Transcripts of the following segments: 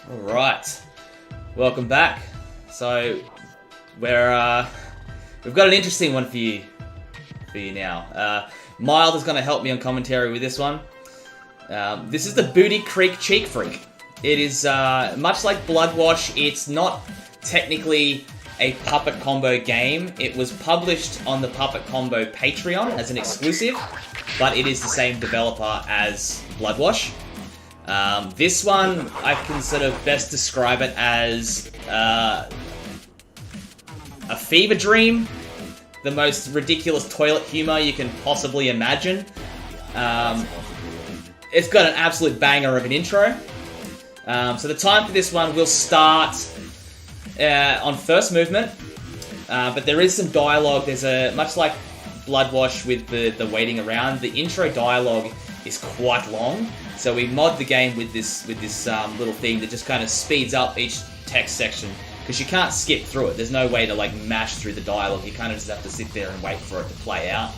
Alright, welcome back. So, we've got an interesting one for you now. Mild is going to help me on commentary with this one. This is the Booty Creek Cheek Freak. It is much like Blood Wash. It's not technically a Puppet Combo game. It was published on the Puppet Combo Patreon as an exclusive, but it is the same developer as Blood Wash. This one, I can sort of best describe it as a fever dream. The most ridiculous toilet humor you can possibly imagine. It's got an absolute banger of an intro. So the time for this one will start on first movement, but there is some dialogue. There's much like Blood Wash with the waiting around. The intro dialogue is quite long. So we mod the game with this little thing that just kind of speeds up each text section, because you can't skip through it. There's no way to like mash through the dialogue. You kind of just have to sit there and wait for it to play out.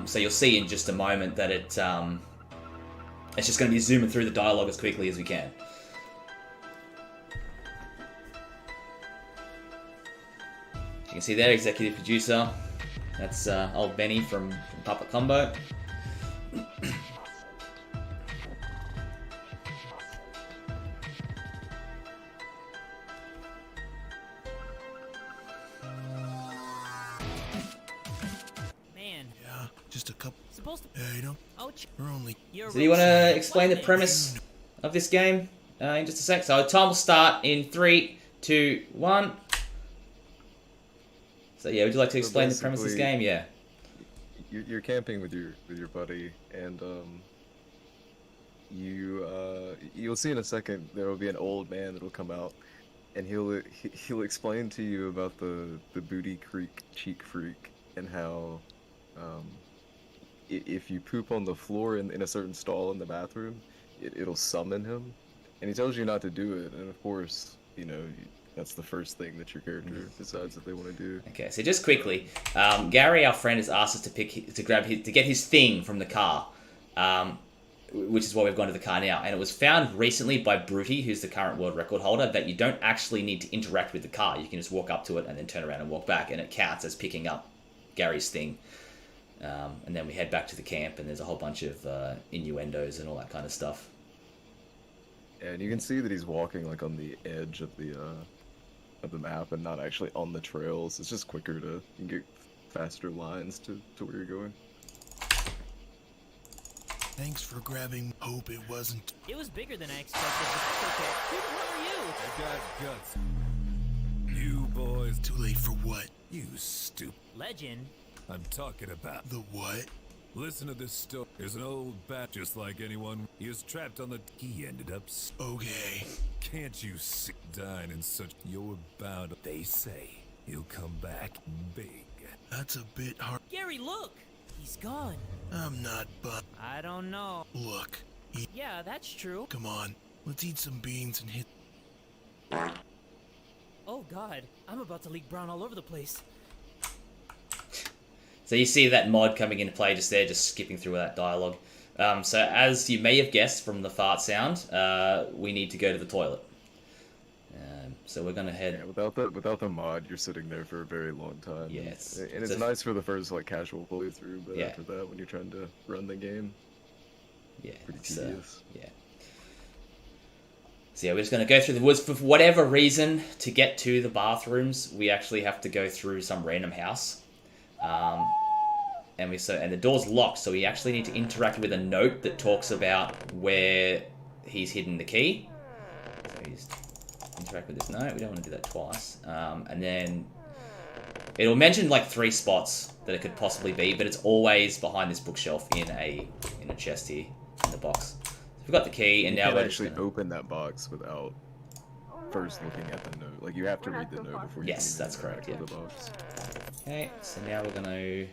So you'll see in just a moment that it's just going to be zooming through the dialogue as quickly as we can. You can see there, executive producer. That's old Benny from Puppet Combo. Just a couple. You know, we're only. So do you want to explain the premise of this game in just a sec? So time will start in 3, 2, 1. So yeah, would you like to explain the premise of this game? Yeah. You're camping with your buddy, and you'll see in a second there will be an old man that'll come out, and he'll explain to you about the Booty Creek Cheek Freak and how if you poop on the floor in a certain stall in the bathroom, it'll summon him, and he tells you not to do it. And of course, you know, that's the first thing that your character decides that they want to do. Okay, so just quickly, Gary, our friend, has asked us to get his thing from the car, which is why we've gone to the car now. And it was found recently by Bruty, who's the current world record holder, that you don't actually need to interact with the car. You can just walk up to it and then turn around and walk back, and it counts as picking up Gary's thing. And then we head back to the camp, and there's a whole bunch of innuendos and all that kind of stuff. And you can see that he's walking like on the edge of the map and not actually on the trails. It's just quicker to get faster lines to where you're going. Thanks for grabbing. Hope it wasn't. It was bigger than I expected, but that's okay. Who the hell are you? I got guts. You boys. Too late for what? You stupid. Legend. I'm talking about. The what? Listen to this story. There's an old bat just like anyone. He was trapped on the. He ended up. Okay. Can't you see? Dying in such. You're bound. They say he'll come back big. That's a bit hard. Gary, look! He's gone. I'm not, but. I don't know. Look. Yeah, that's true. Come on. Let's eat some beans and hit. Oh god, I'm about to leak brown all over the place. So you see that mod coming into play just there, just skipping through that dialogue. So as you may have guessed from the fart sound, we need to go to the toilet. So we're gonna head. Yeah, without the mod, you're sitting there for a very long time. Yes, and it's nice for the first like casual playthrough, but yeah. After that, when you're trying to run the game, yeah, pretty tedious. Yeah. So yeah, we're just gonna go through the woods for whatever reason. To get to the bathrooms, we actually have to go through some random house. And the door's locked, so we actually need to interact with a note that talks about where he's hidden the key. So we just interact with this note. We don't want to do that twice. And then it'll mention like 3 spots that it could possibly be, but it's always behind this bookshelf in a chest here in the box. So we've got the key, and now we're actually open that box without first looking at the note. Like you have to read the note before you. Yes, that's correct. Yeah. The box. Okay, so now we're going to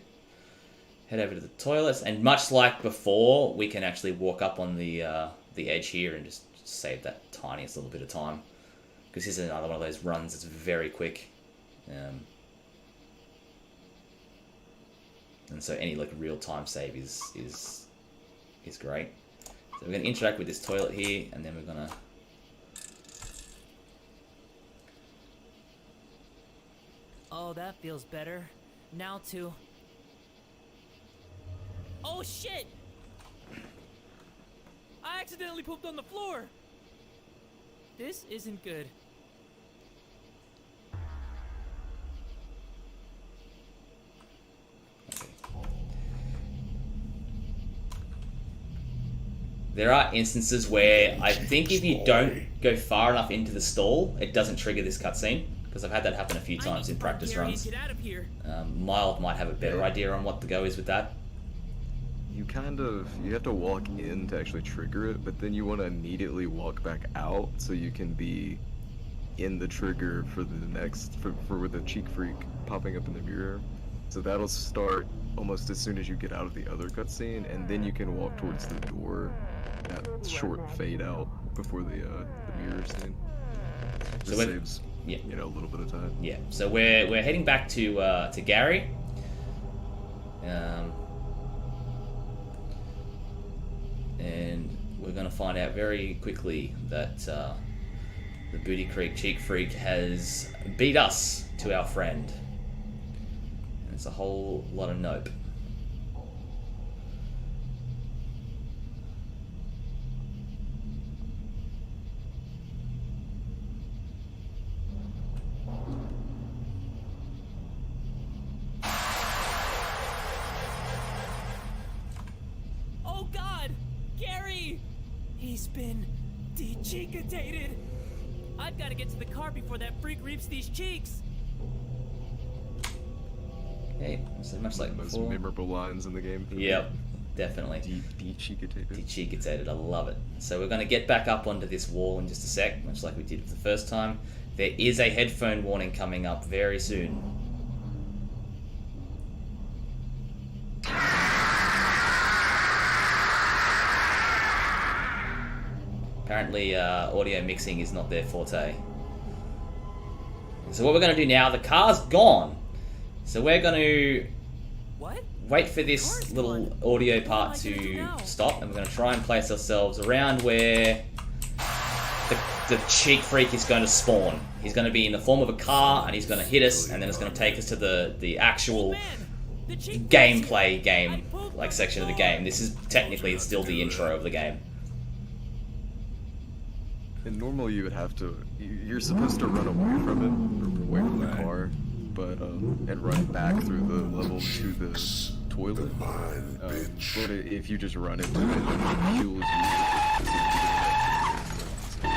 head over to the toilets, and much like before, we can actually walk up on the edge here and just save that tiniest little bit of time, because this is another one of those runs that's very quick, and so any like real time save is great. So we're going to interact with this toilet here, and then we're going to Oh, that feels better. Now to... Oh, shit! I accidentally pooped on the floor! This isn't good. There are instances where I think if you don't go far enough into the stall, it doesn't trigger this cutscene, because I've had that happen a few times in practice runs. Get out of here. Mild might have a better idea on what the go is with that. You have to walk in to actually trigger it, but then you want to immediately walk back out so you can be in the trigger for the next, for with the cheek freak popping up in the mirror. So that'll start almost as soon as you get out of the other cutscene, and then you can walk towards the door, that short fade out before the mirror scene. So This saves, yeah. you know, a little bit of time. Yeah, so we're heading back to Gary. And we're going to find out very quickly that the Booty Creek Cheek Freak has beat us to our friend. And it's a whole lot of nope. Oh god! Gary! He's been de-cheekitated! I've got to get to the car before that freak reaps these cheeks! Okay, so much like Most before. memorable lines in the game. Yep, definitely. De-cheekitated. De-cheekitated, I love it. So we're going to get back up onto this wall in just a sec, much like we did the first time. There is a headphone warning coming up very soon. Apparently, audio mixing is not their forte. So what we're going to do now, the car's gone. So we're going to What? wait for this little audio part to stop, and we're going to try and place ourselves around where the cheek freak is going to spawn. He's going to be in the form of a car, and he's going to hit us, and then it's going to take us to the actual gameplay game, like section of the game. This is technically still the intro of the game. And normally you would have to, you're supposed to run away from it, or away from the car, but and run back through the level to the toilet. But if you just run into it, it fuels you.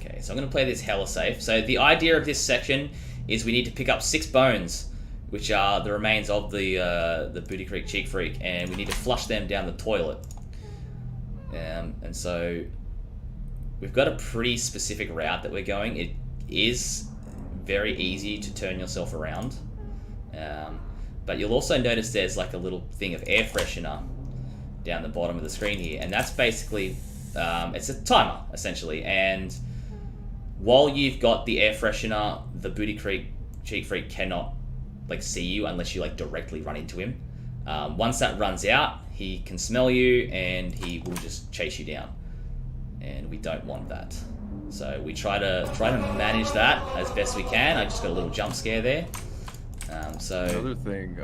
Okay, so I'm going to play this hella safe. So the idea of this section is we need to pick up 6 bones, which are the remains of the Booty Creek Cheek Freak, and we need to flush them down the toilet. And so we've got a pretty specific route that we're going. It is very easy to turn yourself around, but you'll also notice there's like a little thing of air freshener down the bottom of the screen here, and that's basically it's a timer essentially. And while you've got the air freshener, the Booty Creek Cheek Freak cannot like see you unless you like directly run into him. Once that runs out, he can smell you and he will just chase you down, and we don't want that. So we try to manage that as best we can. I just got a little jump scare there. So Another thing,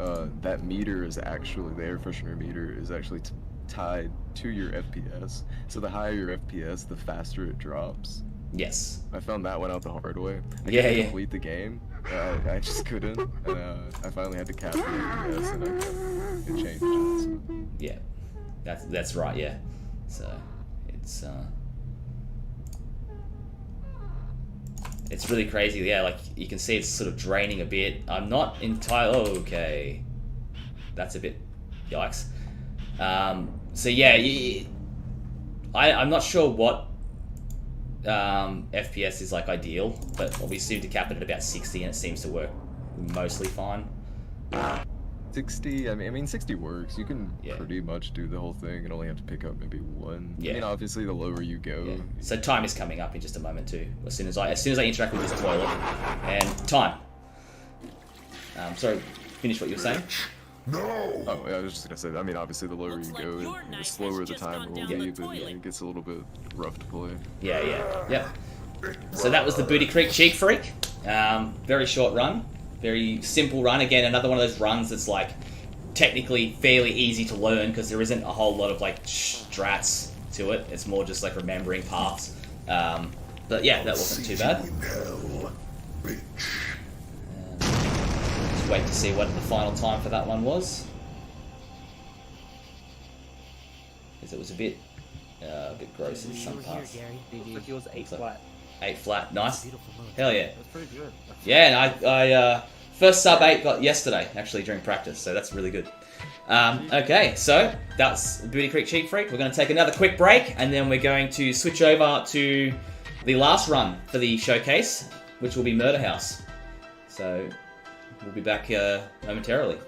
that meter is actually, the air freshener meter is actually tied to your FPS. So the higher your FPS, the faster it drops. yes, I found that one out the hard way. I Yeah, couldn't yeah. complete the game. I just couldn't. I finally had to cap the FPS and it changed it. So. yeah, that's right. Yeah, so it's really crazy. Yeah, like you can see it's sort of draining a bit. I'm not entirely okay. That's a bit yikes. So yeah, I'm not sure what FPS is like ideal, but we seem to cap it at about 60, and it seems to work mostly fine. 60, I mean 60 works. You can Yeah. pretty much do the whole thing and only have to pick up maybe one. Yeah. I mean, obviously the lower you go. Yeah. So time is coming up in just a moment too. As soon as I interact with this toilet, and time. Sorry, finish what you were saying. Oh, yeah, I was just gonna say, I mean, obviously the lower Looks you like go, your the knife slower has the just timer gone will down be, the but toilet. it gets a little bit rough to play. Yeah. So that was the Booty Creek Cheek Freak. Very short run, very simple run. Again, another one of those runs that's like technically fairly easy to learn because there isn't a whole lot of like strats to it. It's more just like remembering paths. But yeah, that wasn't too bad. Just wait to see what the final time for that one was, because it was a bit gross in some parts. Like it was 8 flat. 8 flat, nice. Beautiful moon. Hell yeah. That's pretty good. Yeah, and I first sub 8 got yesterday, actually, during practice, so that's really good. Okay, so that's Booty Creek Cheat Freak. We're going to take another quick break, and then we're going to switch over to the last run for the showcase, which will be Murder House. So we'll be back momentarily.